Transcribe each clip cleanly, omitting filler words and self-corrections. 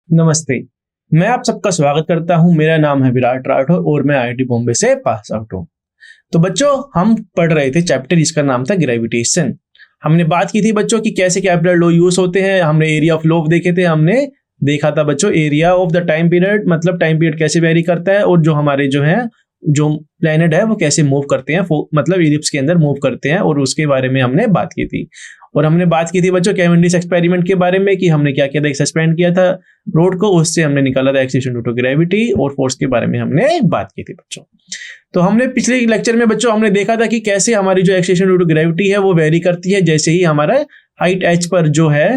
नमस्ते, मैं आप सबका स्वागत करता हूं। मेरा नाम है विराट राठौर और मैं आईआईटी बॉम्बे से पास आउट हूं। तो बच्चों, हम पढ़ रहे थे चैप्टर जिसका नाम था ग्रेविटेशन। हमने बात की थी बच्चों कि कैसे कैपिटल लॉ यूज होते हैं। हमने एरिया ऑफ लॉ देखे थे। हमने देखा था बच्चों area of the time period, मतलब टाइम पीरियड कैसे वेरी करता है और जो हमारे जो प्लेनेट है वो कैसे मूव करते हैं, मतलब इलिप्स के अंदर मूव करते हैं, और उसके बारे में हमने बात की थी। और हमने बात की थी बच्चों कैवेंडिश एक्सपेरिमेंट के बारे में कि हमने क्या किया था, एक सस्पेंड किया था रोड को, उससे हमने निकाला था एक्सीलरेशन ड्यू टू ग्रेविटी, और फोर्स के बारे में हमने बात की थी बच्चों। तो हमने पिछले लेक्चर में बच्चों हमने देखा था कि कैसे हमारी जो एक्सीलरेशन ड्यू टू ग्रेविटी है वो वेरी करती है जैसे ही हमारा हाइट h पर जो है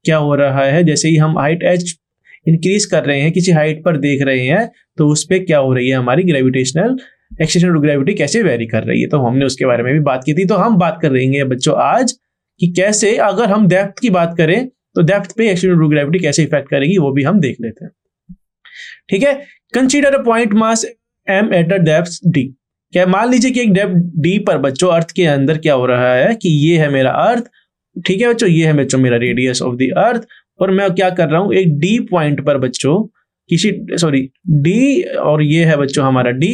क्या हो रहा है। जैसे ही हम हाइट h इंक्रीज कर रहे हैं, किसी हाइट पर देख रहे हैं, तो उस पर क्या हो रही है, हमारी gravitational acceleration due to gravity कैसे वेरी कर रही है। तो हमने उसके बारे में भी बात की थी। तो हम बात कर रहे हैं बच्चों आज कि कैसे, अगर हम डेप्थ की बात करें तो डेप्थ पे एक्सीलरेशन ड्यू टू ग्रेविटी कैसे इफेक्ट करेगी, वो भी हम देख लेते हैं। ठीक है, consider a point mass m at a depth d। क्या मान लीजिए कि एक डेप्थ d पर बच्चों अर्थ के अंदर क्या हो रहा है कि ये है मेरा अर्थ। ठीक है बच्चों, ये है बच्चों मेरा रेडियस ऑफ द अर्थ, और मैं क्या कर रहा हूं, एक d पॉइंट पर बच्चों d, और ये है बच्चों हमारा d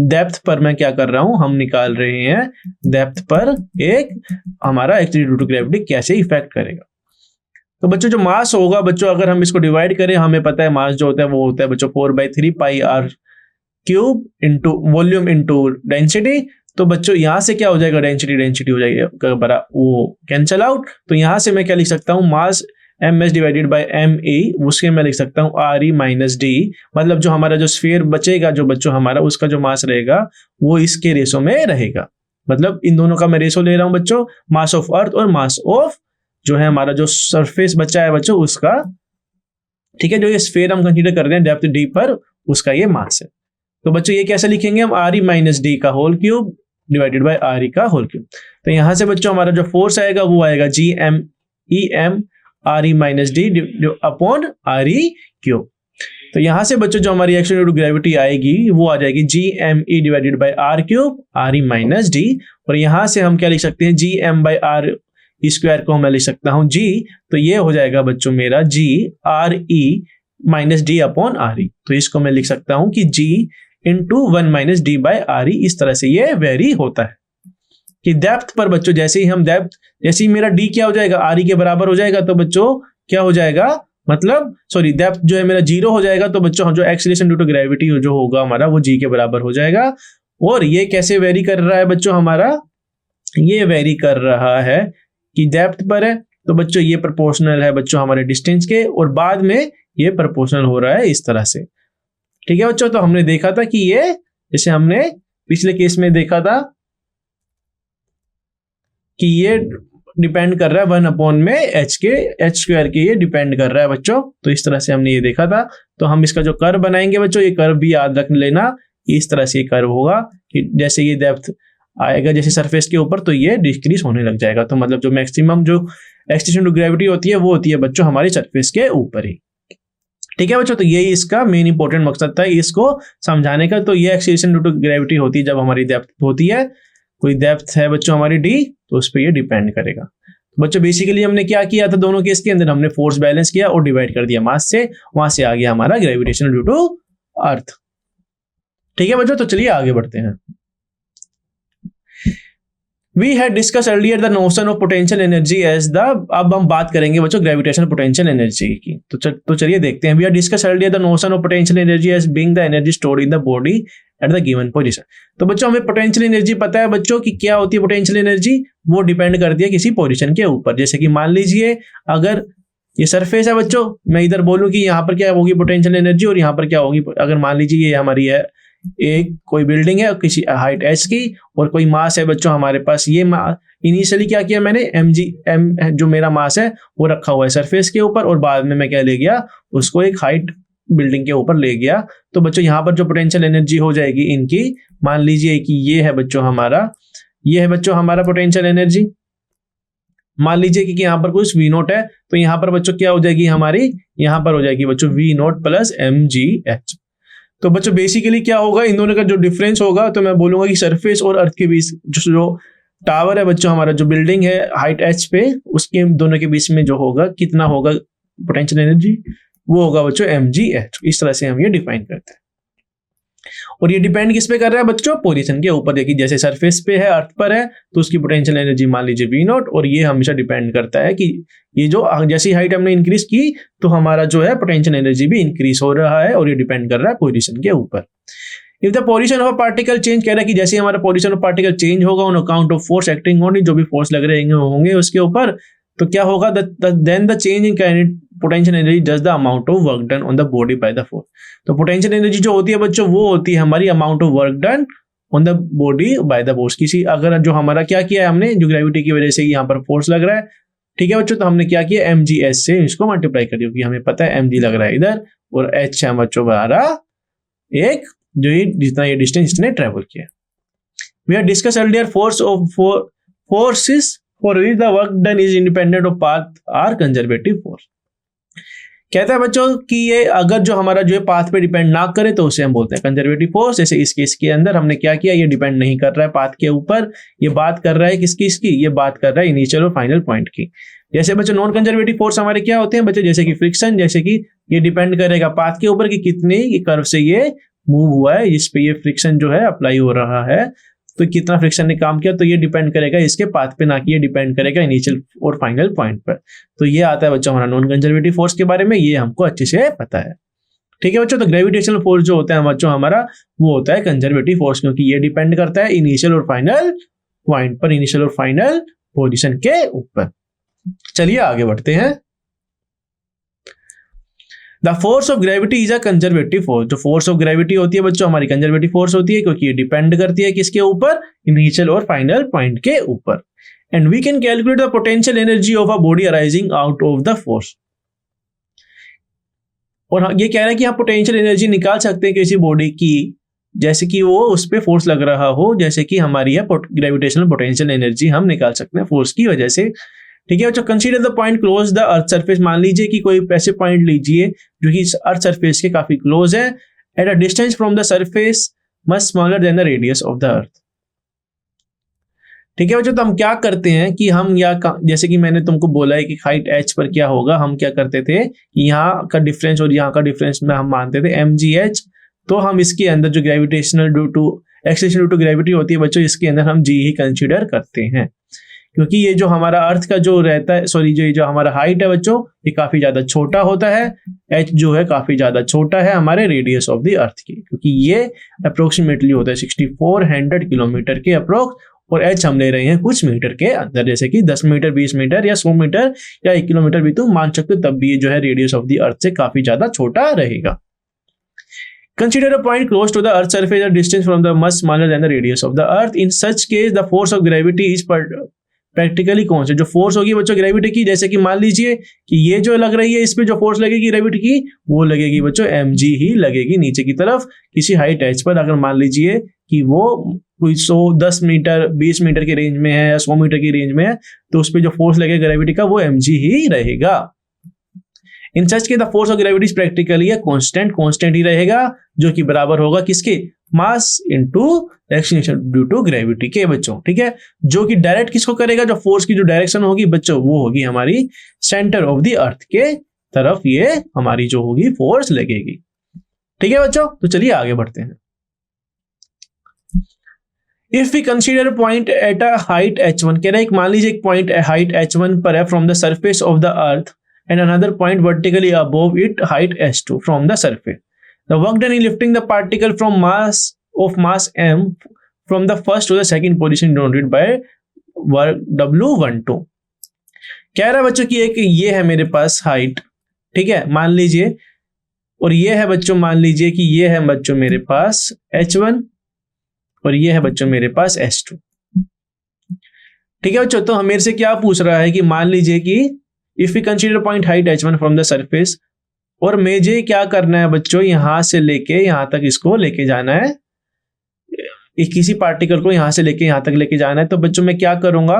डेप्थ पर मैं क्या कर रहा हूं, हम निकाल रहे हैं डेप्थ पर एक हमारा एक्सीलरेशन ड्यू टू ग्रेविटी कैसे इफेक्ट करेगा। तो बच्चों जो मास होगा बच्चों, अगर हम इसको डिवाइड करें, हमें पता है मास जो होता है वो होता है बच्चों 4/3 पाई r cube into volume into density. तो बच्चों यहां से क्या हो जाएगा, डेंसिटी हो जाएगी बड़ा, वो कैंसल आउट। तो यहां से मैं क्या लिख सकता हूं, मास ms डिवाइडेड बाय ma, उसके मैं लिख सकता हूं re माइनस d। मतलब जो हमारा जो स्फीयर बचेगा जो बच्चों हमारा, उसका जो मास रहेगा वो इसके रेशो में रहेगा। मतलब इन दोनों का मैं रेशो ले रहा हूं बच्चों, मास ऑफ अर्थ और मास ऑफ जो है हमारा जो सरफेस बचा है बच्चों उसका। ठीक है, जो ये स्फीयर हम कंसीडर कर रहे हैं डेप्थ d पर, उसका ये मास है। तो बच्चों ये कैसे लिखेंगे हम, re माइनस डी का whole cube divided by re का होल क्यूब। तो यहां से बच्चों हमारा जो फोर्स आएगा वो आएगा GMEM re minus D upon re cube. तो यहां से बच्चों जो हमारी एक्शन ड्यू टू ग्रेविटी आएगी वो आ जाएगी GME divided by r cube re minus D. और यहां से हम क्या लिख सकते हैं, GM बाय r स्क्वायर को मैं लिख सकता हूं g। तो ये हो जाएगा बच्चों मेरा g re minus D upon re। तो इसको मैं लिख सकता हूं कि g into 1 minus D by R E. इस तरह से ये वेरी होता है कि डेप्थ पर बच्चों जैसे ही मेरा d क्या हो जाएगा, आर ई के बराबर हो जाएगा, तो बच्चों क्या हो जाएगा, मतलब डेप्थ जो है मेरा 0 हो जाएगा। तो बच्चों जो एक्सीलरेशन ड्यू टू ग्रेविटी जो होगा हमारा वो g के बराबर हो जाएगा। और ये कैसे वेरी कर रहा है बच्चों हमारा, ये वेरी कर रहा है कि डेप्थ पर है तो बच्चों ये प्रोपोर्शनल है बच्चों हमारे डिस्टेंस के, और बाद में ये प्रोपोर्शनल हो रहा है इस तरह से। ठीक है बच्चों, तो हमने देखा था कि ये, जैसे हमने पिछले केस में देखा था कि ये डिपेंड कर रहा है 1 अपॉन में h स्क्वायर के, ये डिपेंड कर रहा है बच्चों। तो इस तरह से हमने ये देखा था। तो हम इसका जो कर्व बनाएंगे बच्चों, ये कर्व भी याद रख लेना, इस तरह से ये कर्व होगा कि जैसे ये डेप्थ आएगा जैसे सरफेस के ऊपर, तो ये डिक्रीज होने लग जाएगा। तो मतलब जो मैक्सिमम जो एक्सीलरेशन ड्यू टू ग्रेविटी होती है वो होती है बच्चों हमारी सरफेस के ऊपर ही। ठीक है बच्चों, तो यही इसका मेन इंपॉर्टेंट मकसद था इसको समझाने का। तो ये एक्सीलरेशन ड्यू टू ग्रेविटी होती है जब हमारी डेप्थ होती है, कोई डेप्थ है बच्चों हमारी d, तो उस पर ये डिपेंड करेगा। तो बच्चों बेसिकली हमने क्या किया था, दोनों केस के अंदर हमने फोर्स बैलेंस किया और डिवाइड कर दिया मास से, वहां से आ गया हमारा ग्रेविटेशन ड्यू टू अर्थ। ठीक है बच्चों, तो चलिए आगे बढ़ते हैं। We had discussed earlier the notion of potential energy as the, अब हम बात करेंगे बच्चों ग्रेविटेशनल पोटेंशियल एनर्जी की। तो चलिए देखते हैं। We had discussed earlier the notion of potential energy as being the energy stored in the body at the given position। तो बच्चों हमें पोटेंशियल एनर्जी पता है बच्चों कि क्या होती है पोटेंशियल एनर्जी, वो डिपेंड करती है किसी पोजीशन के ऊपर। जैसे कि मान लीजिए अगर ये सरफेस है बच्चों, मैं इधर बोलूं कि यहाँ पर क्या होगी पोटेंशियल एनर्जी और यहाँ पर क्या होगी, अगर मान लीजिए ये हमारी है एक कोई बिल्डिंग है किसी हाइट h की, और कोई मास है बच्चों हमारे पास, ये इनिशियली क्या किया मैंने, m जो मेरा मास है वो रखा हुआ है सरफेस के ऊपर, और बाद में मैं क्या ले गया, उसको एक हाइट बिल्डिंग के ऊपर ले गया। तो बच्चों यहाँ पर जो पोटेंशियल एनर्जी हो जाएगी इनकी, मान लीजिए कि ये है बच्चों हमारा पोटेंशियल एनर्जी। मान लीजिए कि यहाँ पर कुछ V0 है, तो यहाँ पर बच्चों क्या हो जाएगी हमारी, यहाँ पर हो जाएगी बच्चों V0 प्लस mgh। तो बच्चों बेसिकली क्या होगा, इन दोनों का जो डिफरेंस होगा, तो मैं बोलूंगा कि सरफेस और अर्थ के बीच जो टावर है बच्चों हमारा, जो बिल्डिंग है हाइट h पे, उसके दोनों के बीच में जो होगा कितना होगा पोटेंशियल एनर्जी, वो होगा बच्चों mgh। इस तरह से हम ये डिफाइन करते हैं। और ये डिपेंड किस पे कर रहा है बच्चों? पोजीशन के ऊपर। देखिए जैसे सरफेस पे है, अर्थ पर है, तो उसकी पोटेंशियल एनर्जी मान लीजिए V नॉट, और ये हमेशा डिपेंड करता है कि ये जो जैसी हाइट हमने इंक्रीज की तो हमारा जो है पोटेंशियल एनर्जी भी इंक्रीज हो रहा है, और ये डिपेंड कर रहा है पोजीशन के ऊपर। If the position of particle change, कह रहा है कि जैसे हमारा पोजीशन ऑफ पार्टिकल चेंज होगा on account of force acting on it, जो भी फोर्स लग रहे होंगे उसके ऊपर, तो क्या होगा? Then the change in kinetic potential energy does the amount of work done on the body by the force. तो पोटेंशियल एनर्जी जो होती है बच्चों, वो होती है हमारी amount of work done on the body by the force. किसी अगर जो हमारा क्या किया है हमने, जो ग्रेविटी की वजह से यहाँ पर फोर्स लग रहा है, ठीक है बच्चों, तो हमने क्या किया? mgs से इसको मल्टीप्लाई कर दिया, क्योंकि हमें पता है mg लग रहा है इधर, और h है बच्चों हमारा एक, जो ये जितना ये डिस्टेंस इसने ट्रेवल किया। We are discuss earlier force of forces for which the work done is independent of path are conservative force. कहता है बच्चों कि ये अगर जो हमारा जो है पाथ पे डिपेंड ना करे तो उसे हम बोलते हैं कंजर्वेटिव फोर्स। जैसे इस केस के अंदर हमने क्या किया, ये डिपेंड नहीं कर रहा है पाथ के ऊपर, ये बात कर रहा है किसकी? इसकी, ये बात कर रहा है इनिशियल और फाइनल पॉइंट की। जैसे बच्चों नॉन कंजर्वेटिव फोर्स हमारे क्या होते हैं बच्चों? जैसे कि फ्रिक्शन, जैसे कि ये डिपेंड करेगा पाथ के ऊपर कि कितनी कर्व से ये मूव हुआ है, इस पे ये फ्रिक्शन जो है अप्लाई हो रहा है, तो कितना फ्रिक्शन ने काम किया, तो ये डिपेंड करेगा इसके पाथ पे, ना कि ये डिपेंड करेगा इनिशियल और फाइनल पॉइंट पर। तो ये आता है बच्चों हमारा नॉन कंजर्वेटिव फोर्स के बारे में, ये हमको अच्छे से पता है। ठीक है बच्चों, तो ग्रेविटेशनल फोर्स जो होता है बच्चों हमारा, वो होता है कंजर्वेटिव फोर्स, क्योंकि ये डिपेंड करता है इनिशियल और फाइनल पॉइंट पर, इनिशियल और फाइनल पोजिशन के ऊपर। चलिए आगे बढ़ते हैं। The force of gravity is a conservative force. जो फोर्स ऑफ ग्रेविटी होती है बच्चों हमारी कंजर्वेटिव फोर्स होती है, क्योंकि ये डिपेंड करती है किसके ऊपर? इनिशियल और फाइनल पॉइंट के ऊपर। And we can calculate the potential energy of a body arising out of the force. और ये कह रहा है कि हम पोटेंशियल एनर्जी निकाल सकते हैं किसी बॉडी की, जैसे कि वो उस पर फोर्स लग रहा हो, जैसे कि हमारी है ग्रेविटेशनल पोटेंशियल एनर्जी हम निकाल सकते हैं फोर्स की वजह से। ठीक है बच्चों, consider the point close the earth surface. मान लीजिए कि कोई ऐसे पॉइंट लीजिए जो कि अर्थ सरफेस के काफी क्लोज है, at a distance from the surface much smaller than the radius of the अर्थ। ठीक है बच्चों, तो हम क्या करते हैं कि हम जैसे कि मैंने तुमको बोला है कि हाइट h पर क्या होगा, हम क्या करते थे कि यहाँ का डिफरेंस और यहाँ का डिफरेंस में हम मानते थे mgh। तो हम इसके अंदर जो gravitational due to acceleration due to gravity होती है बच्चों, इसके अंदर हम g ही कंसीडर करते हैं, क्योंकि ये जो हमारा अर्थ का जो रहता है, सॉरी जो हमारा हाइट है बच्चों, ये काफी ज्यादा छोटा होता है, h जो है काफी ज्यादा छोटा है हमारे रेडियस ऑफ द अर्थ की, क्योंकि ये अप्रोक्सीमेटली होता है 6400 किलोमीटर के अप्रोक्स, और h हम ले रहे हैं कुछ मीटर के अंदर, जैसे कि 10 मीटर, 20 मीटर या 100 मीटर या 1 किलोमीटर भी तुम मान सकते हो, तब भी ये जो है रेडियस ऑफ द अर्थ से काफी ज्यादा छोटा रहेगा। Consider a point close to the Earth's surface, a distance from the much smaller than the radius of the Earth. In such case, the force of gravity is practically कौन जो force होगी बच्चों gravity की, जैसे कि मान लीजिए कि ये जो लग रही है, इस पे जो फोर्स लगेगी ग्रेविटी की, वो लगेगी बच्चों mg ही लगेगी नीचे की तरफ किसी हाइट h पर। अगर मान लीजिए कि वो कोई 10 मीटर 20 मीटर की रेंज में है या 100 मीटर की रेंज में है, तो उस पर जो फोर्स लगेगा ग्रेविटी का वो mg ही रहेगा। इन सच के the force of gravity practically constant ही रहेगा, जो कि बराबर होगा किसके? Mass into acceleration due to gravity के बच्चों। ठीक है, जो कि डायरेक्ट किसको करेगा? जो फोर्स की जो डायरेक्शन होगी बच्चों, वो होगी हमारी सेंटर ऑफ द अर्थ के तरफ, ये हमारी जो होगी फोर्स लगेगी। ठीक है बच्चों, तो चलिए आगे बढ़ते हैं। If we consider point at a height h1, कह रहा है मान लीजिए एक पॉइंट हाइट h1 पर है from the surface of the earth, and another point vertically above it, height h2 from the surface. The work done in lifting the particle from mass m from the first to the second position denoted by work W12. कह रहा है बच्चों कि एक ये है मेरे पास height, ठीक है मान लीजिए, और ये है बच्चों मान लीजिए कि ये है बच्चों मेरे पास h1 और ये है बच्चों मेरे पास h2। ठीक है बच्चों, तो हम मेरे से क्या पूछ रहा है कि मान लीजिए कि if we consider point height h1 from the surface, और मुझे क्या करना है बच्चों, यहां से लेके यहां तक इसको लेके जाना है, किसी पार्टिकल को यहां से लेके यहां तक लेके जाना है। तो बच्चों मैं क्या करूंगा,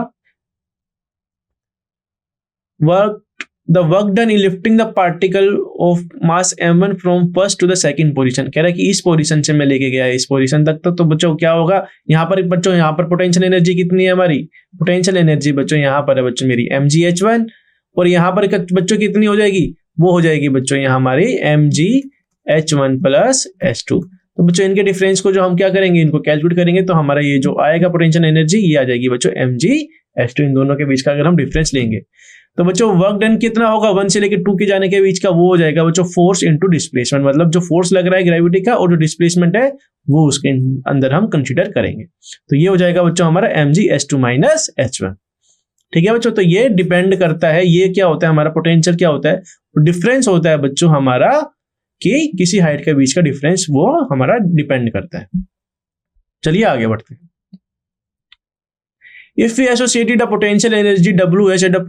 the work done in lifting the particle of mass m1 from first to the second position. कह रहा है कि इस पोजीशन से मैं लेके गया इस पोजीशन तक, तो बच्चों क्या होगा, यहाँ पर बच्चों यहाँ पर पोटेंशियल एनर्जी कितनी है हमारी, पोटेंशियल एनर्जी बच्चों यहाँ पर है बच्चों मेरी mgh1, और यहाँ पर बच्चों कितनी हो जाएगी वो हो जाएगी बच्चों यहाँ हमारी mgh1 प्लस h2। तो बच्चों इनके डिफरेंस को जो हम क्या करेंगे, इनको कैलकुलेट करेंगे तो हमारा ये जो आएगा पोटेंशियल एनर्जी, ये आ जाएगी बच्चों mgh2। इन दोनों के बीच का अगर हम डिफरेंस लेंगे तो बच्चों वर्क डन कितना होगा 1 से लेकर 2 के जाने के बीच का, वो हो जाएगा बच्चों फोर्स इनटू डिस्प्लेसमेंट। मतलब जो फोर्स लग रहा है ग्रेविटी का और जो डिस्प्लेसमेंट है वो उसके अंदर हम कंसीडर करेंगे। तो ये हो जाएगा बच्चों हमारा mgh2 माइनस h1। ठीक है बच्चों, तो ये डिपेंड करता है, ये क्या होता है हमारा पोटेंशियल क्या होता है, डिफरेंस होता है बच्चों हमारा कि किसी हाइट के बीच का डिफरेंस वो हमारा डिपेंड करता है। चलिए आगे बढ़ते हैं। If we associated a potential energy WH at a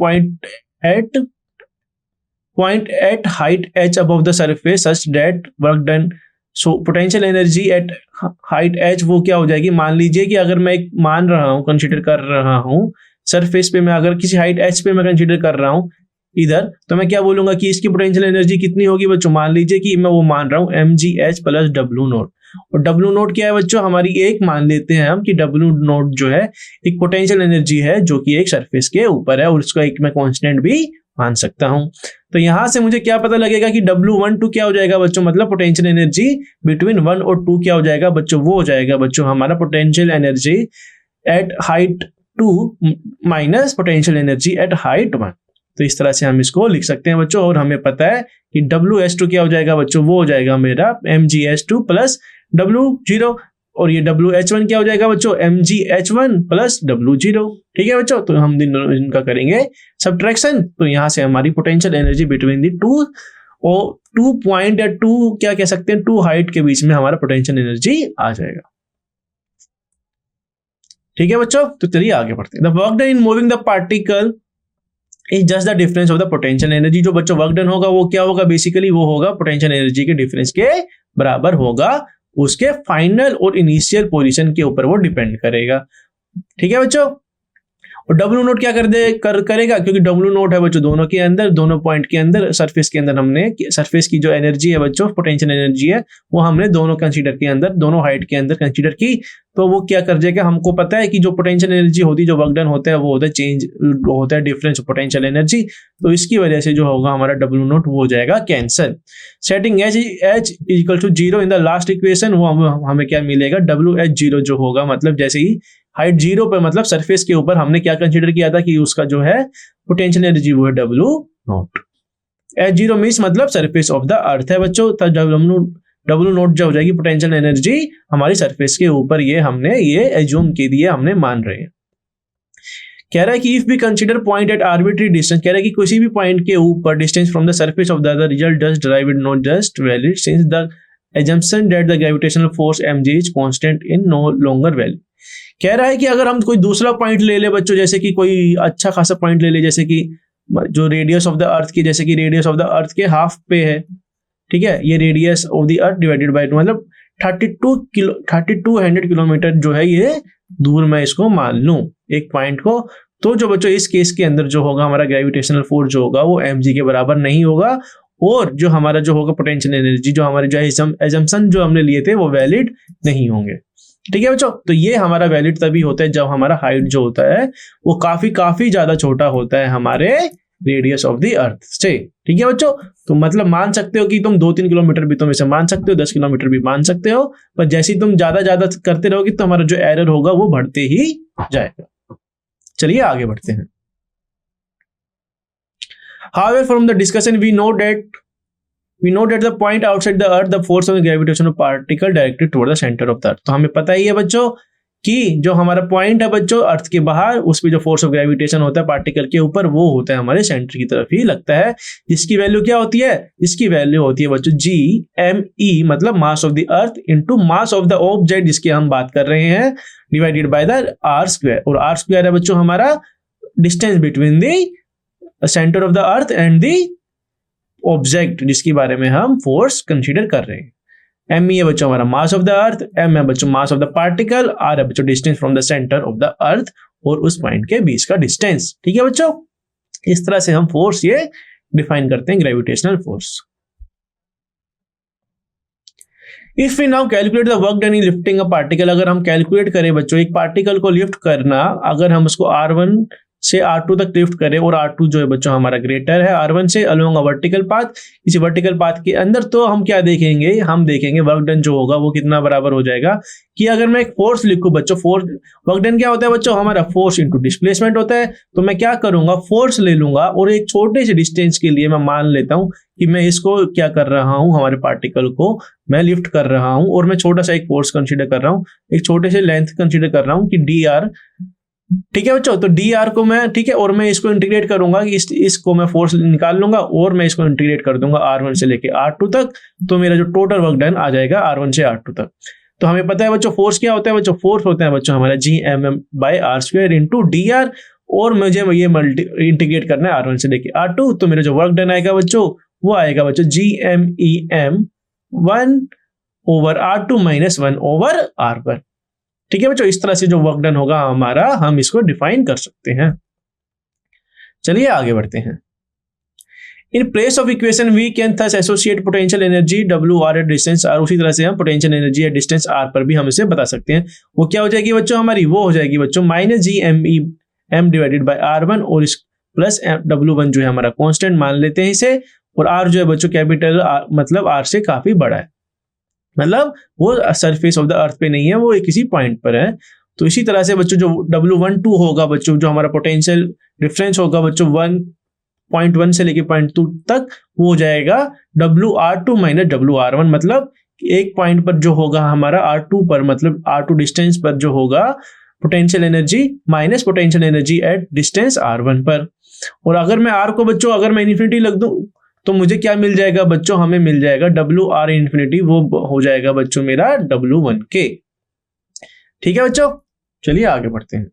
point at height h above the surface such that work done, so potential energy at height h वो क्या हो जाएगी, मान लीजिए कि अगर मैं एक मान रहा हूं, कंसीडर कर रहा हूं सरफेस पे, मैं अगर किसी हाइट h पे मैं कंसीडर कर रहा हूं इधर, तो मैं क्या बोलूंगा कि इसकी पोटेंशियल एनर्जी कितनी होगी बच्चों। मान लीजिए कि मैं वो मान रहा हूं mgh प्लस w नोट, और W नोट क्या है बच्चों हमारी, एक मान लेते हैं हम कि W नोट जो है एक पोटेंशियल एनर्जी है जो कि एक सरफेस के ऊपर है, और उसका एक मैं कांस्टेंट भी मान सकता हूं। तो यहां से मुझे क्या पता लगेगा कि W12 क्या हो जाएगा बच्चों, मतलब पोटेंशियल एनर्जी बिटवीन 1 और 2 क्या हो जाएगा बच्चों, वो हो जाएगा बच्चों हमारा potential energy eight height 2 minus potential energy eight height 1। तो इस तरह से हम इसको लिख सकते हैं बच्चों, और हमें पता है कि WH2 क्या हो जाएगा बच्चों, वो हो जाएगा मेरा mgh2 प्लस W0, और ये WH1 क्या हो जाएगा बच्चों, mgh1 प्लस W0। ठीक है बच्चों, तो हम इनका करेंगे सब्ट्रैक्शन, तो यहां से हमारी potential energy between the two और 2 पॉइंट या 2 क्या कह सकते हैं 2 हाइट के बीच में हमारा पोटेंशियल एनर्जी आ जाएगा। ठीक है बच्चों, तो चलिए आगे बढ़ते हैं। The work done in moving the particle is just the difference of the potential energy. जो बच्चों वर्क डन होगा वो क्या होगा, बेसिकली वो होगा पोटेंशियल एनर्जी के डिफरेंस के बराबर होगा, उसके फाइनल और इनिशियल पोजीशन के ऊपर वो डिपेंड करेगा। ठीक है बच्चों, और W नोट क्या करेगा, क्योंकि W नोट है बच्चों दोनों के अंदर, दोनों पॉइंट के अंदर, सरफेस के अंदर हमने सरफेस की जो एनर्जी है बच्चों पोटेंशियल एनर्जी है वो हमने दोनों कंसीडर के अंदर, दोनों हाइट के अंदर कंसीडर की, तो वो क्या कर जाएगा, हमको पता है कि जो पोटेंशियल एनर्जी होती है, जो वर्क डन होता है वो होता है चेंज होता है डिफरेंस ऑफ पोटेंशियल एनर्जी, तो इसकी वजह से जो होगा हमारा W नोट वो हो जाएगा cancel. Setting H equal to 0 in the last equation, वो हमें क्या मिलेगा, WH0 जो होगा, मतलब जैसे ही हाइट 0 पर, मतलब सरफेस के ऊपर हमने क्या कंसीडर किया था कि उसका जो है पोटेंशियल एनर्जी वो है W नोट। H0 मीन्स मतलब सरफेस ऑफ द अर्थ है बच्चों, तब W नोट जो हो जाएगी पोटेंशियल एनर्जी हमारी सरफेस के ऊपर, ये हमने ये एज्यूम के दिए, हमने मान रहे हैं। कह रहा है कि if we consider point at arbitrary distance, कह रहा है कि किसी भी पॉइंट के ऊपर distance from the surface of the result just derived not just valid since the assumption that the gravitational force mg is constant in no longer valid। कह रहा है कि अगर हम कोई दूसरा पॉइंट ले ले बच्चों, जैसे कि कोई अच्छा खासा पॉइंट ले ले, जैसे कि जो रेडियस ऑफ द अर्थ की, जैसे कि रेडियस ऑफ द अर्थ के हाफ पे है, ठीक है, ये radius of the earth divided by 2, मतलब 3200 किलोमीटर जो है ये दूर मैं इसको मान लूं एक पॉइंट को, तो जो बच्चों इस केस के अंदर जो होगा हमारा ग्रेविटेशनल फोर्स जो होगा वो mg के बराबर नहीं होगा, और जो हमारा जो होगा पोटेंशियल एनर्जी, जो हमारे जो एजम्पशन जो हमने लिए थे वो वैलिड नहीं होंगे। ठीक है बच्चों, तो ये हमारा वैलिड तभी होता है जब हमारा हाइट जो होता है वो काफी ज्यादा छोटा होता है हमारे रेडियस ऑफ द अर्थ से। ठीक है बच्चों, तो मतलब मान सकते हो कि तुम 2-3 किलोमीटर भी तुम इसे मान सकते हो, 10 किलोमीटर भी मान सकते हो, पर जैसे ही तुम ज्यादा करते रहोगे तो हमारा जो एरर होगा वो बढ़ते ही जाएगा। चलिए आगे बढ़ते हैं। However, from the discussion, we know that the point outside the earth, the force of the gravitational particle directed toward the center of the earth। तो हमें पता ही है बच्चों कि जो हमारा पॉइंट है बच्चों अर्थ के बाहर, उस पे जो फोर्स ऑफ ग्रेविटेशन होता है पार्टिकल के ऊपर, वो होता है हमारे सेंटर की तरफ ही लगता है। इसकी वैल्यू क्या होती है, इसकी वैल्यू होती है बच्चों GME, मतलब mass of the earth into mass of the object जिसकी हम बात कर रहे हैं, डिवाइडेड बाय द r², और r² है बच्चों हमारा distance between the centre of the earth and the object जिसके बारे में हम फोर्स कंसीडर कर रहे हैं। m है बच्चों हमारा mass of the earth, m है बच्चों mass of the particle, r है बच्चों distance from the centre of the अर्थ और उस पॉइंट के बीच का डिस्टेंस। ठीक है बच्चों, इस तरह से हम फोर्स ये डिफाइन करते हैं, gravitational force. If we now calculate the work done in lifting a particle, अगर हम कैलकुलेट करें बच्चों एक पार्टिकल को लिफ्ट करना, अगर हम उसको r1 से R2 तक लिफ्ट करे और R2 जो है बच्चों हमारा ग्रेटर है R1 से अलोंग अ वर्टिकल पाथ, इसी वर्टिकल पाथ के अंदर, तो हम क्या देखेंगे, हम देखेंगे वर्क डन जो होगा वो कितना बराबर हो जाएगा कि अगर मैं एक फोर्स लिखूं बच्चों, फोर्स वर्क डन क्या होता है बच्चों, हमारा फोर्स इनटू डिस्प्लेसमेंट होता है। तो मैं क्या करूंगा, फोर्स ले लूंगा और एक छोटे से डिस्टेंस के लिए मैं मान लेता हूं कि मैं इसको क्या कर रहा हूं, हमारे पार्टिकल को मैं लिफ्ट कर रहा हूं और मैं छोटा सा एक फोर्स कंसीडर कर रहा हूं, एक छोटे से लेंथ कंसीडर कर रहा हूं कि dr, ठीक है बच्चों। तो dr को मैं, ठीक है, और मैं इसको इंटीग्रेट करूंगा कि इसको मैं फोर्स निकाल लूंगा और मैं इसको इंटीग्रेट कर दूंगा R1 से लेके R2 तक, तो मेरा जो टोटल वर्क डन आ जाएगा R1 से R2 तक। तो हमें पता है बच्चों फोर्स क्या होता है बच्चों, फोर्स होता है बच्चों हमारा Gmm/r² इंटू dr, और मुझे ये इंटीग्रेट करना है R1 से लेके R2, तो मेरा जो वर्क डन आएगा बच्चों वो आएगा बच्चों Gmem 1/r2 - 1/r1। ठीक है बच्चों, इस तरह से जो वर्क डन होगा हमारा, हम इसको डिफाइन कर सकते हैं। चलिए आगे बढ़ते हैं। In place of equation we can thus associate potential energy WR at distance R, उसी तरह से हम potential energy at distance R पर भी हम इसे बता सकते हैं। वो क्या हो जाएगी बच्चों हमारी, वो हो जाएगी बच्चों -Gmem डिवाइडेड बाय R1 और इस प्लस W1 जो है हमारा कांस्टेंट मान लेते हैं इसे, और R जो है बच्चों कैपिटल मतलब R से काफी बड़ा है, मतलब वो सरफेस ऑफ द अर्थ पे नहीं है, वो किसी पॉइंट पर है। तो इसी तरह से बच्चों जो W12 होगा बच्चों, जो हमारा पोटेंशियल डिफरेंस होगा बच्चों 1.1 से लेके 0.2 तक, वो हो जाएगा WR2 - WR1, मतलब एक पॉइंट पर जो होगा हमारा R2 पर, मतलब R2 डिस्टेंस पर जो होगा potential energy minus potential energy at distance R1 पर। और अगर मैं R को बच्चों अगर मैं इन्फिनिटी लग दूं तो मुझे क्या मिल जाएगा बच्चों, हमें मिल जाएगा WR इन्फिनिटी, वो हो जाएगा बच्चों मेरा W1K। ठीक है बच्चों, चलिए आगे बढ़ते हैं।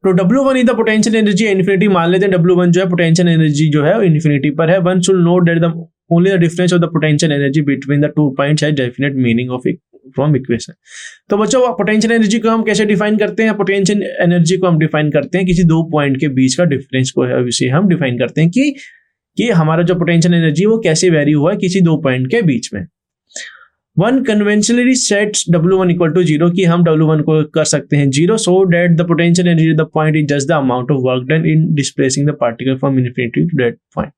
तो W1 is the potential energy infinity, मान लेते हैं W1 जो है पोटेंशियल एनर्जी जो है इन्फिनिटी पर है। One should note that the only the difference of the potential energy between the 2 points has definite meaning of from equation. तो बच्चों पोटेंशियल एनर्जी को हम कैसे डिफाइन करते हैं, पोटेंशियल एनर्जी को हम डिफाइन करते हैं किसी दो पॉइंट के बीच का डिफरेंस को है, इसे हम डिफाइन करते हैं कि हमारा जो पोटेंशियल एनर्जी वो कैसे वेरी हुआ है किसी दो पॉइंट के बीच में। One conventionally sets W1 equal to 0, कि हम W1 को कर सकते हैं 0, so that the potential energy of the point is just the amount of work done in displacing the particle from infinity to that point.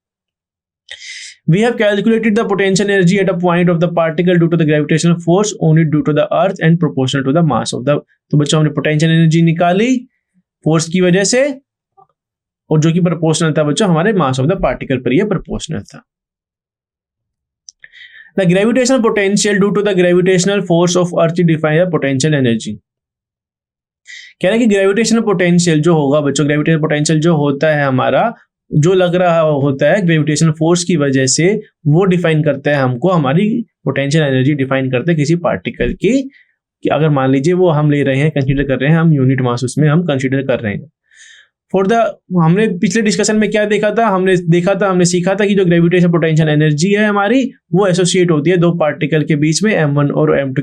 We have calculated the potential energy at a point of the particle due to the gravitational force only due to the earth and proportional to the mass of the। तो बच्चों हमने potential energy निकाली force की वजह से, और जो कि प्रोपोर्शनल था बच्चों हमारे मास ऑफ द पार्टिकल पर, ये प्रोपोर्शनल था। The gravitational potential due to the gravitational force of earth define the potential energy। कह रहे हैं कि ग्रेविटेशनल पोटेंशियल जो होगा बच्चों, ग्रेविटेशनल पोटेंशियल जो होता है हमारा, जो लग रहा होता है ग्रेविटेशनल फोर्स की वजह से, वो डिफाइन करता है हमको, हमारी पोटेंशियल एनर्जी डिफाइन करते हैं किसी पार्टिकल की, कि अगर मान लीजिए वो हम ले रहे हैं, कंसीडर कर रहे हैं, हम यूनिट मास उसमें हम कंसीडर कर रहे हैं। फॉर द, हमने पिछले डिस्कशन में क्या देखा था, हमने सीखा था कि जो ग्रेविटेशनल पोटेंशियल एनर्जी है हमारी, वो एसोसिएट होती है दो पार्टिकल के बीच में, M1 और M2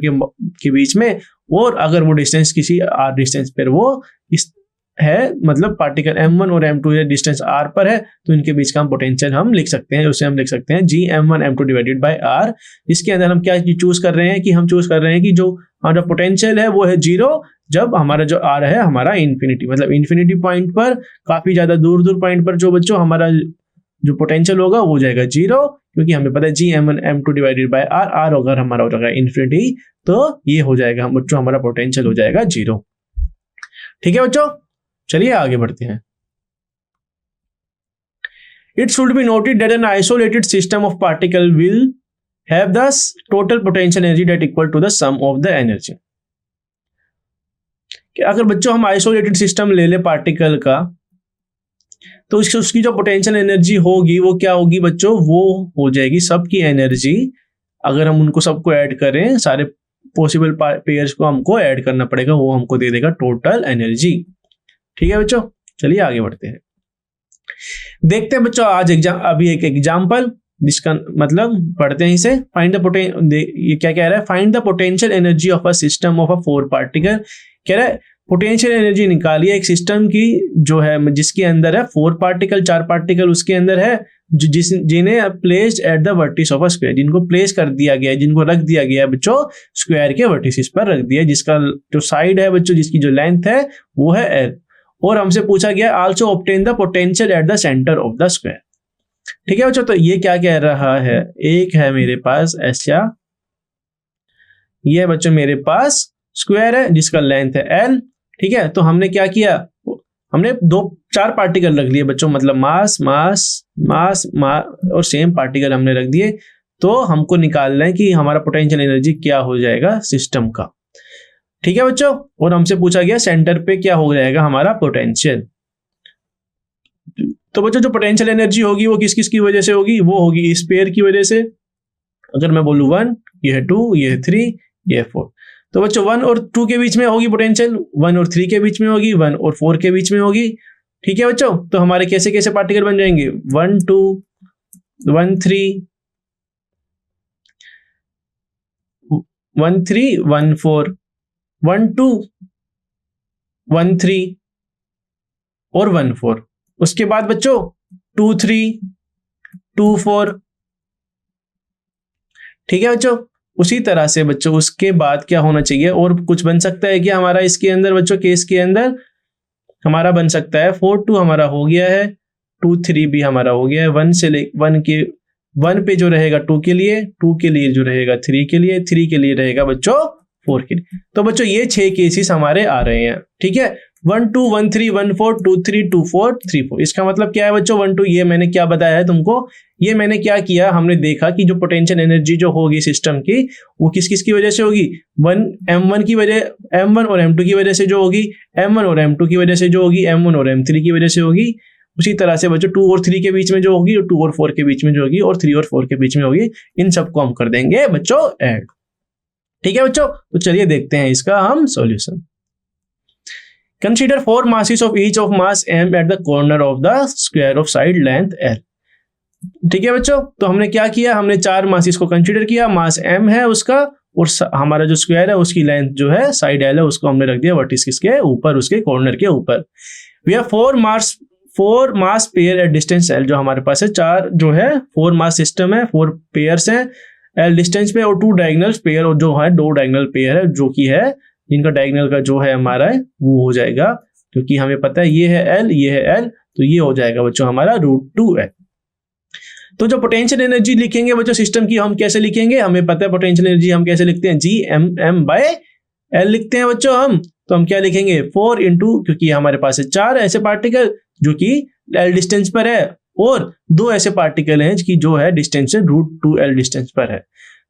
के बीच में, और अगर वो डिस्टेंस किसी R डिस्टेंस पर वो इस है, मतलब पार्टिकल M1 और M2 डिस्टेंस R पर है, तो इनके बीच का हम पोटेंशियल हम लिख सकते हैं, उसे हम लिख सकते हैं Gm1m2 डिवाइडेड बाय R। इसके अंदर हम क्या चूज कर रहे हैं, कि हम चूज कर रहे हैं कि जो हमारा पोटेंशियल है वो है 0, जब हमारा जो R है हमारा इन्फिनिटी, मतलब इन्फिनिटी पॉइंट पर, काफी ज्यादा दूर पॉइंट पर जो बच्चों हमारा जो पोटेंशियल होगा वो जाएगा 0, क्योंकि हमें पता है Gm1m2 divided by R, R अगर हमारा हो जाएगा इन्फिनिटी, तो ये हो जाएगा बच्चों हमारा पोटेंशियल हो जाएगा 0। ठीक है बच्चों, चलिए आगे बढ़ते हैं। It should be noted that an isolated system of particle will have the total potential energy that equal to the sum of the energy। कि अगर बच्चों हम आइसोलेटेड सिस्टम ले ले पार्टिकल का, तो उसकी जो पोटेंशियल एनर्जी होगी वो क्या होगी बच्चों, वो हो जाएगी सबकी एनर्जी, अगर हम उनको सबको ऐड करें, सारे पॉसिबल पेयर्स को हमको ऐड करना पड़ेगा, वो हमको दे देगा टोटल एनर्जी। ठीक है बच्चों, चलिए आगे बढ़ते हैं। देखते हैं बच्चों आज अभी एक एग्जांपल, जिसका मतलब पढ़ते हैं इसे। फाइंड द ये क्या कह रहा है, find the potential energy of a system of a 4 particle. कह रहा है पोटेंशियल एनर्जी निकालिए एक सिस्टम की जो है, जिसके अंदर है 4 पार्टिकल, 4 पार्टिकल उसके अंदर है, जिन्हें placed at the vertices of a square, जिनको प्लेस कर दिया गया है, जिनको रख दिया गया है बच्चों स्क्वायर के वर्टिसेस पर रख दिया, जिसका जो साइड है बच्चों, जिसकी जो लेंथ है वो है एल। और हमसे पूछा गया also obtain the potential at the centre of the square. ठीक है बच्चों, तो ये क्या कह रहा है, एक है मेरे पास ऐसा, ये बच्चों मेरे पास स्क्वायर है जिसका लेंथ है एल। ठीक है, तो हमने क्या किया, हमने 4 पार्टिकल रख लिए बच्चों, मतलब मास मास मास मास और सेम पार्टिकल हमने रख दिए। तो हमको निकालना है कि हमारा पोटेंशियल एनर्जी क्या हो जाएगा सिस्टम का। ठीक है बच्चों, और हमसे पूछा गया सेंटर पे क्या हो जाएगा हमारा पोटेंशियल। तो बच्चों जो पोटेंशियल एनर्जी होगी वो किस किस की वजह से होगी, वो होगी इस पेयर की वजह से। अगर मैं बोलूं 1, ये है 2, ये है 3, ये है 4, तो बच्चों 1 और 2 के बीच में होगी पोटेंशियल, 1 और 3 के बीच में होगी, 1 और 4 के बीच में होगी। ठीक है बच्चों, तो हमारे कैसे कैसे पार्टिकल बन जाएंगे, 1 2 1 3 1 3 1 4 1 2 1 3 और 1 4। उसके बाद बच्चों 2 3 2 4। ठीक है बच्चों, उसी तरह से बच्चों उसके बाद क्या होना चाहिए, और कुछ बन सकता है कि हमारा इसके अंदर बच्चों, केस के अंदर हमारा बन सकता है 4 2 हमारा हो गया है, 2 3 भी हमारा हो गया है, 1 पे जो रहेगा 2 के लिए, 2 के लिए जो रहेगा 3 के लिए, 3 के लिए रहेगा बच्चों 4 के लिए। तो बच्चों ये 6 केसेस हमारे आ रहे हैं। ठीक है, 1 2 1 3 1 4 2 3 2 4 3 4। इसका मतलब क्या है बच्चों, 1 2, ये मैंने क्या बताया है तुमको, ये मैंने क्या किया, हमने देखा कि जो पोटेंशियल एनर्जी जो होगी सिस्टम की वो किस किस की वजह से होगी, m1 की वजह, m1 और m2 की वजह से जो होगी, m1 और m2 की वजह से जो होगी, m1 और m3 की वजह से होगी। उसी तरह से बच्चों 2 और 3 के बीच में जो होगी, और 2 और 4 के बीच में जो होगी, और 3 और 4 के बीच में होगी। इन सबको हम कर देंगे बच्चों ऐड। ठीक है बच्चों, तो चलिए देखते हैं इसका हम solution. Consider 4 masses of each of mass m at the corner of the square of side length l। ठीक है बच्चों, तो हमने क्या किया, हमने 4 मासेस को कंसीडर किया, मास m है उसका, और हमारा जो स्क्वायर है उसकी लेंथ जो है साइड l है, उसको हमने रख दिया वर्टिस किसके ऊपर, उसके कॉर्नर के ऊपर। We have 4 mass pair at distance l, जो हमारे पास है 4 जो है 4 मास सिस्टम है, 4 पेयर्स हैं l डिस्टेंस पे, और 2 डायगोनल पेयर, और जो है 2 डायगोनल पेयर है, जो कि है जिनका डायगोनल का जो है हमारा है वो हो जाएगा, क्योंकि हमें पता है ये है l, ये है l, तो ये हो जाएगा बच्चों हमारा √2l। तो जो पोटेंशियल एनर्जी लिखेंगे बच्चों सिस्टम की, हम कैसे लिखेंगे, हमें पता है पोटेंशियल एनर्जी हम कैसे लिखते हैं, Gmm/L लिखते हैं बच्चों हम। तो हम क्या लिखेंगे 4 इंटू, क्योंकि हमारे पास है 4 ऐसे पार्टिकल जो कि L डिस्टेंस पर है, और 2 ऐसे पार्टिकल हैं कि जो है डिस्टेंस से √2l डिस्टेंस पर है।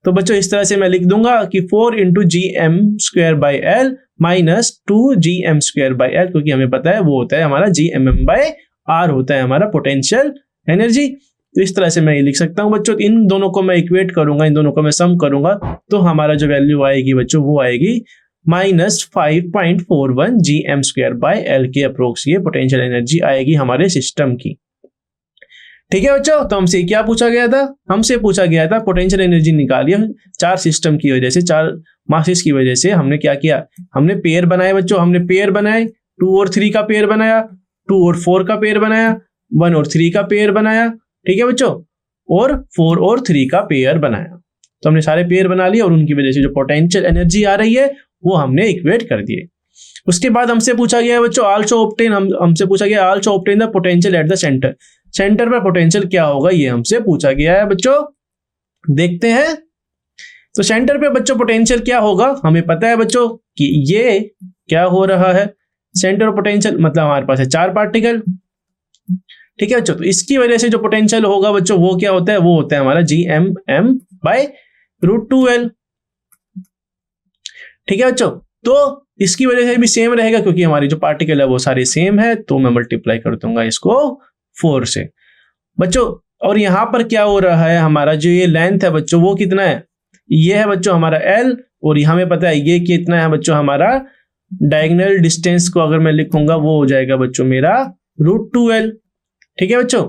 तो बच्चों इस तरह से मैं लिख दूंगा कि 4 इंटू Gm²/L माइनस 2 Gm²/L, क्योंकि हमें पता है वो होता है हमारा Gmm/R होता है हमारा पोटेंशियल एनर्जी। तो इस तरह से मैं ये लिख सकता हूं बच्चों। इन दोनों को मैं इक्वेट करूंगा, इन दोनों को मैं सम करूंगा, तो हमारा जो वैल्यू आएगी बच्चों वो आएगी -5.41 Gm²/L के अप्रोक्स ये पोटेंशियल एनर्जी आएगी हमारे सिस्टम की। ठीक है बच्चों, तो हमसे क्या पूछा गया था, हमसे पूछा गया था पोटेंशियल एनर्जी निकालिए 4 सिस्टम की वजह से, 4 मासेस की वजह से। हमने क्या किया, हमने पेयर बनाए बच्चों, हमने पेयर बनाए, 2 और 3 का पेयर बनाया, 2 और 4 का पेयर बनाया, 1 और 3 का पेयर बनाया। ठीक है बच्चों, और 4 और 3 का पेयर बनाया। तो हमने सारे पेयर बना लिए, और उनकी वजह से जो पोटेंशियल एनर्जी आ रही है वो हमने इक्वेट कर दिए। उसके बाद हमसे पूछा गया है बच्चों आल्सो ऑब्टेन, हमसे पूछा गया also obtain the potential at the centre. Centre पर पोटेंशियल क्या होगा ये हमसे पूछा गया है बच्चों, देखते हैं। तो सेंटर पे बच्चों पोटेंशियल क्या होगा, हमें पता है बच्चों कि ये क्या हो रहा है, सेंटर पोटेंशियल मतलब हमारे पास है 4 पार्टिकल। ठीक है बच्चों, तो इसकी वजह से जो पोटेंशियल होगा बच्चों वो क्या होता है, वो होता है हमारा Gmm/√2l। ठीक है बच्चों, तो इसकी वजह से भी सेम रहेगा, क्योंकि हमारी जो पार्टिकल है वो सारे सेम है, तो मैं मल्टीप्लाई कर दूंगा इसको 4 से बच्चों। और यहां पर क्या हो रहा है, हमारा जो ये लेंथ है बच्चों वो कितना है, ये है बच्चों हमारा L, और हमें पता है ये कितना है बच्चों हमारा डायगोनल डिस्टेंस को अगर मैं लिखूंगा वो हो जाएगा बच्चों मेरा √2l। ठीक है बच्चों,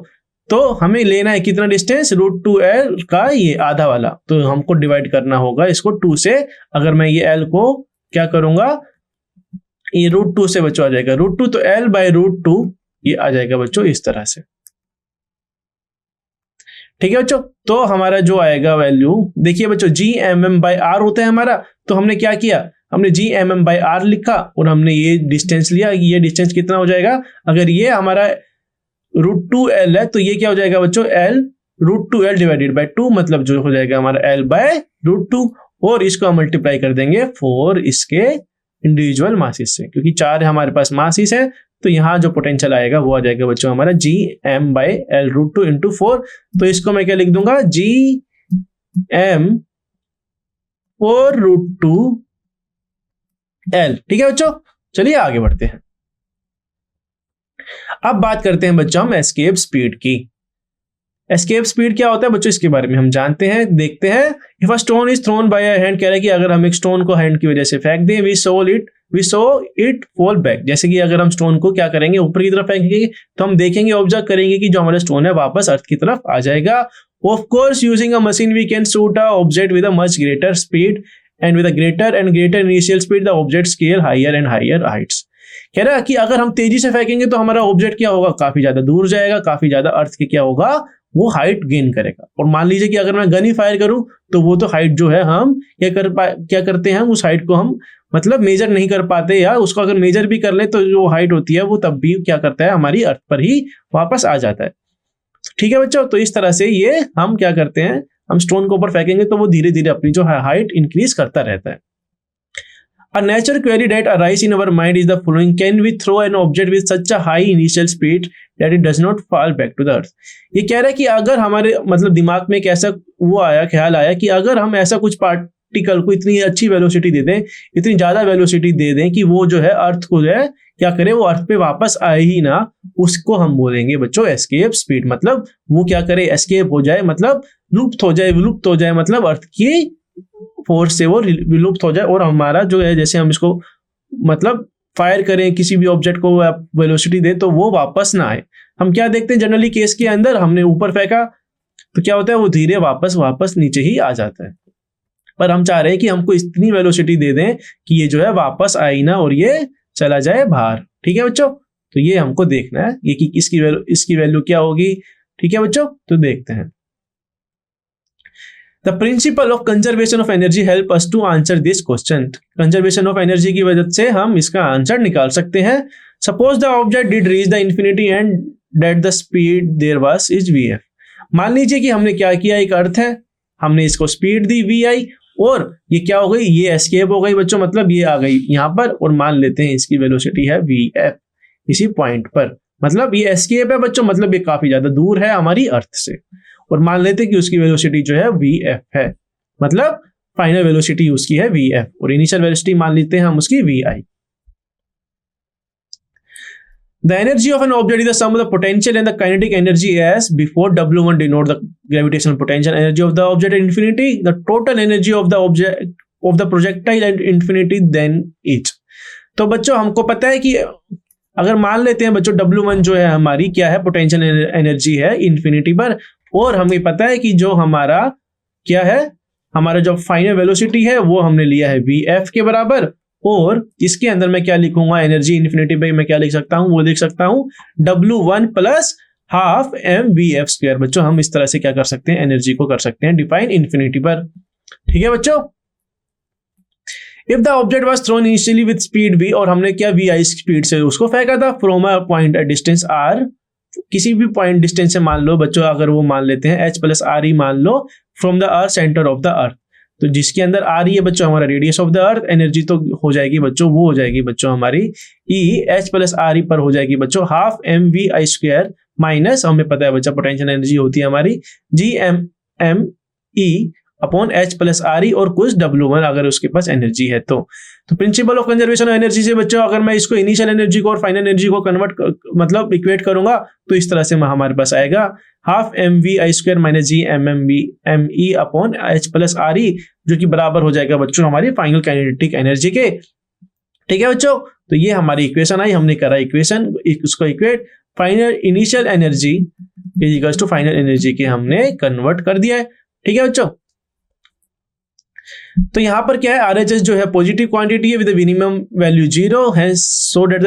तो हमें लेना है कितना डिस्टेंस, √2l का ये आधा वाला, तो हमको डिवाइड करना होगा इसको 2 से। अगर मैं ये L को क्या करूंगा, ये √2 से बच्चों आ जाएगा √2, तो L/√2 ये आ जाएगा बच्चों इस तरह से। ठीक है बच्चों, तो हमारा जो आएगा वैल्यू, देखिए बच्चों Gmm/r होता है हमारा, तो हमने क्या किया, हमने Gmm/r लिखा और हमने ये डिस्टेंस लिया। ये डिस्टेंस कितना हो जाएगा, अगर ये हमारा √2l है तो ये क्या हो जाएगा बच्चों, l √2l डिवाइडेड बाय 2, मतलब जो हो जाएगा हमारा l/√2, और इसको हम मल्टीप्लाई कर देंगे 4 इसके इंडिविजुअल मासिस से, क्योंकि 4 हमारे पास मासिस है, तो यहाँ जो पोटेंशियल आएगा वो आ जाएगा बच्चों हमारा Gm/l√2 इंटू 4। तो इसको मैं क्या लिख दूंगा, Gm/√2l। ठीक है बच्चों, चलिए आगे बढ़ते हैं। अब बात करते हैं बच्चों हम एस्केप स्पीड की। एस्केप स्पीड क्या होता है बच्चों, इसके बारे में हम जानते हैं, देखते हैं। If a stone is thrown by a hand, कह रहा है कि अगर हम एक स्टोन को हैंड की वजह से फेंक दें, we saw it fall back. जैसे कि अगर हम स्टोन को क्या करेंगे, ऊपर की तरफ फेंकेंगे, तो हम देखेंगे, ऑब्जर्व करेंगे कि जो हमारा स्टोन है वापस अर्थ की तरफ आ जाएगा। Of course using a machine we can shoot a object with a much greater speed and with a greater initial speed the object scale higher and higher heights. कह रहा है कि अगर हम तेजी से फेंकेंगे तो हमारा ऑब्जेक्ट क्या होगा, काफी ज्यादा दूर जाएगा, काफी ज्यादा अर्थ के क्या होगा, वो हाइट गेन करेगा। और मान लीजिए कि अगर मैं गन ही फायर करूं तो वो तो हाइट जो है हम क्या करते हैं, उस हाइट को हम मतलब मेजर नहीं कर पाते, या उसको अगर मेजर भी कर ले तो जो हाइट होती है वो तब भी क्या करता है, हमारी अर्थ पर ही वापस आ जाता है। ठीक है बच्चों, तो इस तरह से ये हम क्या करते हैं, हम स्टोन को ऊपर फेंकेंगे तो वो धीरे धीरे अपनी जो हाइट इंक्रीज करता रहता है। A natural query that arises in our mind is the following: Can we throw an object with such a high initial speed that it does not fall back to the earth? ये कह रहा है कि अगर हमारे मतलब दिमाग में एक ऐसा वो आया, ख्याल आया कि अगर हम ऐसा कुछ पार्टिकल को इतनी अच्छी वेलोसिटी दे दें, इतनी ज्यादा वेलोसिटी दे दें कि वो जो है अर्थ को जो है क्या करे, वो अर्थ पे वापस आए ही ना, उसको हम बोलेंगे बच्चों एस्केप स्पीड। मतलब वो क्या करे, एस्केप हो जाए, मतलब लुप्त हो जाए, मतलब अर्थ की फोर्स से वो विलुप्त हो जाए, और हमारा जो है, जैसे हम इसको मतलब फायर करें किसी भी ऑब्जेक्ट को, वेलोसिटी दे तो वो वापस ना आए। हम क्या देखते हैं जनरली केस के अंदर, हमने ऊपर फेंका तो क्या होता है, वो धीरे वापस नीचे ही आ जाता है। पर हम चाह रहे हैं कि हमको इतनी वेलोसिटी दे दें कि ये जो है वापस आए ना, और ये चला जाए बाहर। ठीक है बच्चों, तो ये हमको देखना है ये कि इसकी वैल्यू क्या होगी। ठीक है बच्चों, तो देखते हैं। The principle of conservation of energy help us to answer this question. Conservation of energy की वजह से हम इसका आंसर निकाल सकते हैं। Suppose the object did reach the infinity and that the speed there was is vf. मान लीजिए कि हमने क्या किया, एक अर्थ है, हमने इसको स्पीड दी vi, और ये क्या हो गई, ये एस्केप हो गई बच्चों, मतलब ये आ गई यहाँ पर, और मान लेते हैं इसकी वेलोसिटी है vf इसी पॉइंट पर। मतलब ये एस्केप है बच्चों, मतलब ये काफी ज्यादा दूर है हमारी अर्थ से, और मान लेते हैं कि उसकी वेलोसिटी जो है vf है, मतलब फाइनल वेलोसिटी उसकी है vf, और इनिशियल वेलोसिटी मान लेते हैं हम उसकी vi। The energy of an object is the sum of the potential and the kinetic energy as before. W1 denote the gravitational potential energy of the object at infinity. The total energy of the object of the projectile at infinity then each. तो बच्चों हमको पता है कि अगर मान लेते हैं बच्चों W1 जो है हमारी क्या है, पोटेंशियल एनर्जी है इन्फिनिटी पर, और हमें पता है कि जो हमारा क्या है, हमारा जो फाइनल वेलोसिटी है वो हमने लिया है vf के बराबर, और इसके अंदर मैं क्या लिखूंगा, एनर्जी इन्फिनिटी पे मैं क्या लिख सकता हूं, वो लिख सकता हूं W1 प्लस हाफ mvf²। बच्चों हम इस तरह से क्या कर सकते हैं, एनर्जी को कर सकते हैं डिफाइन इन्फिनिटी पर। ठीक है बच्चों, if the object was thrown initially with speed v, और हमने क्या vi स्पीड से उसको फेंका था, from a point eight distance r, किसी भी पॉइंट डिस्टेंस से मान लो बच्चों, अगर वो मान लेते हैं h प्लस r मान लो, from the earth centre of the earth, तो जिसके अंदर आ रही है बच्चों हमारा radius of the earth, energy तो हो जाएगी बच्चों, वो हो जाएगी बच्चों हमारी h प्लस r पर हो जाएगी बच्चों हाफ mvi² माइनस, हमें पता है बच्चा पोटेंशियल एनर्जी होती है हमारी Gmme upon h plus r और कुछ W1 अगर उसके पास एनर्जी है तो principle of conservation of energy से बच्चों अगर मैं इसको इनिशियल एनर्जी को और फाइनल एनर्जी को कन्वर्ट मतलब इक्वेट करूंगा तो इस तरह से हमारे पास आएगा half mvi² minus Gmme upon h plus re, जो कि बराबर हो जाएगा बच्चों हमारी फाइनल काइनेटिक एनर्जी के। ठीक है बच्चों, तो ये हमारी इक्वेशन आई, हमने करा इक्वेशन, उसको equate final initial energy is equals to final energy के हमने कन्वर्ट कर दिया है। ठीक है बच्चों, तो यहां पर क्या है, RHS जो है पॉजिटिव क्वांटिटी है विद मिनिमम वैल्यू 0 है, सो that the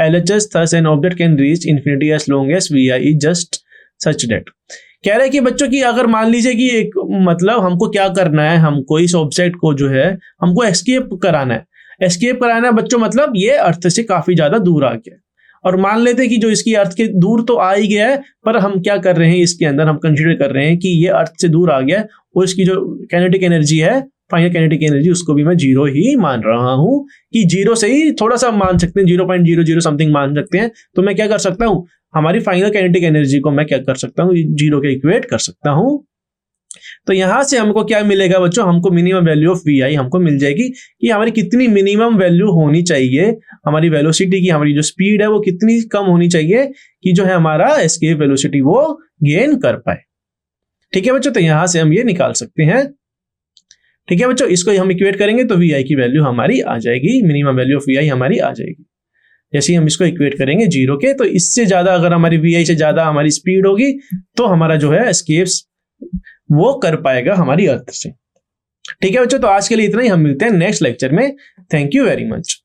LHS thus an object can reach infinity as long as vi is just such that। कह रहे हैं कि बच्चों की अगर मान लीजिए कि एक मतलब हमको क्या करना है, हमको इस ऑब्जेक्ट को जो है हमको एस्केप कराना है। एस्केप कराना है बच्चों, मतलब ये अर्थ से काफी ज्यादा दूर आ गया, और मान लेते हैं कि जो इसकी अर्थ के दूर तो आ ही गया है, पर हम क्या कर रहे हैं इसके अंदर, हम कंसीडर कर रहे हैं कि ये अर्थ से दूर आ गया है, और इसकी जो काइनेटिक एनर्जी है, फाइनल काइनेटिक एनर्जी, उसको भी मैं 0 ही मान रहा हूं, कि 0 से ही थोड़ा सा मान सकते हैं, 0.00 समथिंग मान सकते हैं। तो मैं क्या कर सकता हूं, हमारी फाइनल काइनेटिक एनर्जी को मैं क्या कर सकता हूं, 0 के इक्वेट कर सकता हूं। तो यहां से हमको क्या मिलेगा बच्चों, हमको मिनिमम वैल्यू ऑफ वी आई हमको मिल जाएगी, कि हमारी कितनी मिनिमम वैल्यू होनी चाहिए, हमारी वेलोसिटी की, हमारी जो स्पीड है वो कितनी कम होनी चाहिए कि जो है हमारा एस्केप वेलोसिटी वो गेन कर पाए। ठीक है बच्चों, तो यहां से हम ये निकाल सकते हैं। ठीक है बच्चों, इसको हम इक्वेट करेंगे तो वी आई की वैल्यू हमारी आ जाएगी, मिनिमम वैल्यू ऑफ वी आई हमारी आ जाएगी। जैसे ही हम इसको इक्वेट करेंगे 0 के, तो इससे ज्यादा अगर हमारी वी आई से ज्यादा हमारी स्पीड होगी तो हमारा जो है एस्केप्स वो कर पाएगा हमारी अर्थ से। ठीक है बच्चों, तो आज के लिए इतना ही, हम मिलते हैं नेक्स्ट लेक्चर में। Thank you very much.